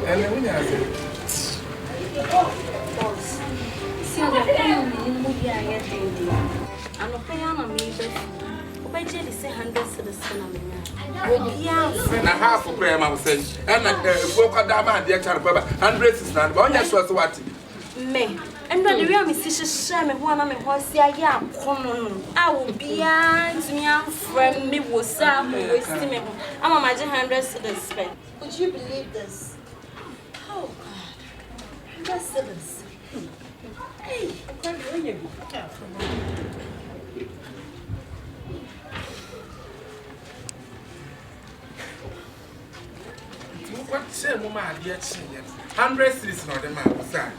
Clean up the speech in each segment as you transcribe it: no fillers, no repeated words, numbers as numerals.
And then we have see how the movie I get handy. I'm not paying on me, but Jelly say 100 to the cinema. and a half of prayer, I was saying, and folk are down, dear child, 100 is not one. Yes, was what? Me. And when the real Mrs. Sherman, one of my horse, I will be to me, friend, me was some wasting me. I'm imagine 100 to the spend. Would you believe this? Oh, God. 100 cedis. Hey, where you go? What say, Mamma, yet 100 cities, not the man was that.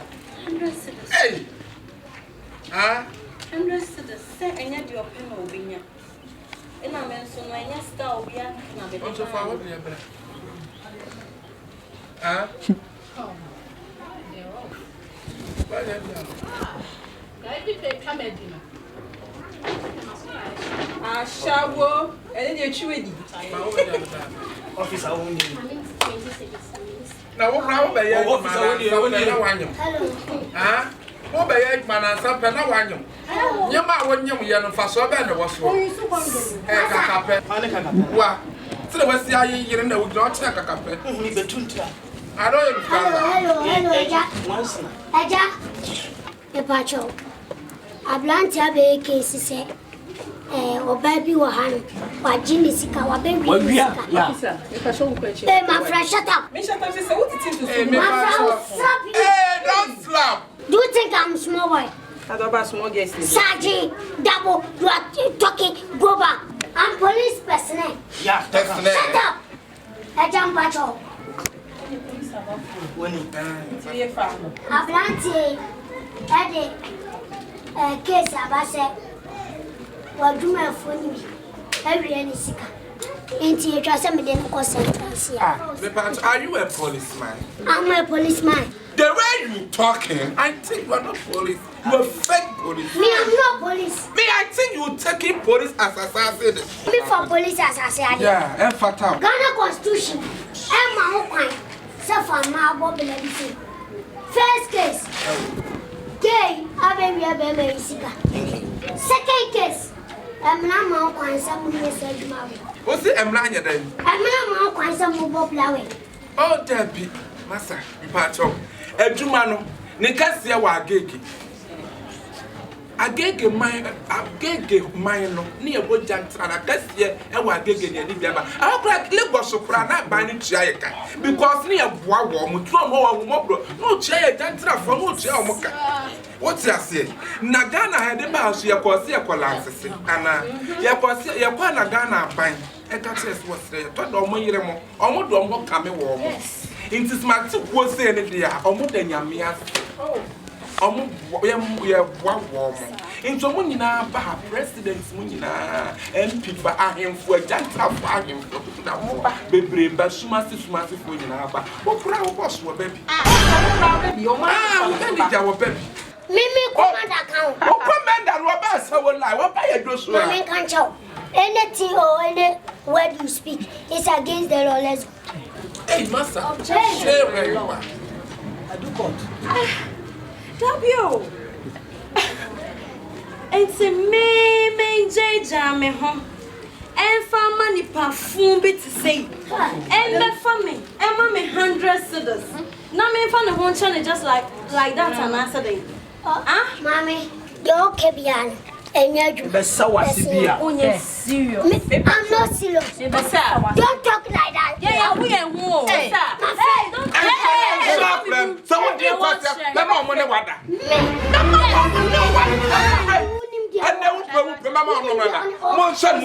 100 cedis. Hey! Ah? 100 cedis. Say, and yet your pen will be here. And I mentioned my yes, will be a What's your father? Ah? I shall and then you're chewing. Officer only. Now, what round by your officer only? Ah? What by your man and some pen? No one. Your man won't you for so bad. Was what? So, what's the idea? You know, not check a cafe. The tunta. I don't Hello, Eja. The patrol. A blunt have case say, or baby or hand, or Jimmy Sika, or baby. Officer, if I show question. Hey, my friend, shut up. Miss Shut up, say what it is to Hey, see. Slap you. Hey, don't slap. Do you think I'm small boy? I don't buy small guests. Sergeant, double, you are talking, go back. I'm police personnel. Yeah, That's Shut up. Eja patrol. A blunt had a case about say, what do my phone me? Every any sicker. Ain't you trust me? Then cause sentence. Are you a policeman? I'm a policeman. The way you talking, I think you are not police. You are fake police. Me, I'm not police. Me, I think you taking police as assassin. Me for police as I said. Yeah, and fatal. Ghana Constitution. And my own kind. So for my Bobby Levy. First case. Gay, I baby sicker. Second case. I'm not my own kind. Some said marry. What's the Emlania then? I'm not my own kind. Some Bob Laway. Oh, Debbie, Massa, Pacho. A Jumano, Nicasia wa gegi. A gege mine, near Bojantana, Cassia, and wa gege near Nibiaba. I'll crack Lagos Soprana by Nichiaka because near Bois, Mutron, no chair, Jantra for no chair mocha. What's that say? Nagana had the mouse, your Corsia Colances, and your Nagana pine. I can't say what's there. Don't know more, almost don't come warm. Yes. Into smart to was saying it there, almost than your meas. Almost we are one warm. Into Munina, President Munina, and people are him for a janta for him for that baby, but Sumasi for Yinaba. What crowd was your baby? Your man, our baby. Mimi command account. What commander Robert so will lie? What by a gross Mimi can't show. Anything or any word you speak is against the law. Let's go. Hey, master, share where you are. I do God. W. It's a me, Jammy home. And for money, perfume bit to say. And for me, and mommy 100 cedis. Now me found a one channel just like that on Saturday. Mommy, you're okay, Bian. And you're Sibia. Oh, yes, serious. I'm not serious. Don't talk like that. Yeah, we are war. Hey, Stop someone did what? The mom on the water. I never put my mom on one son.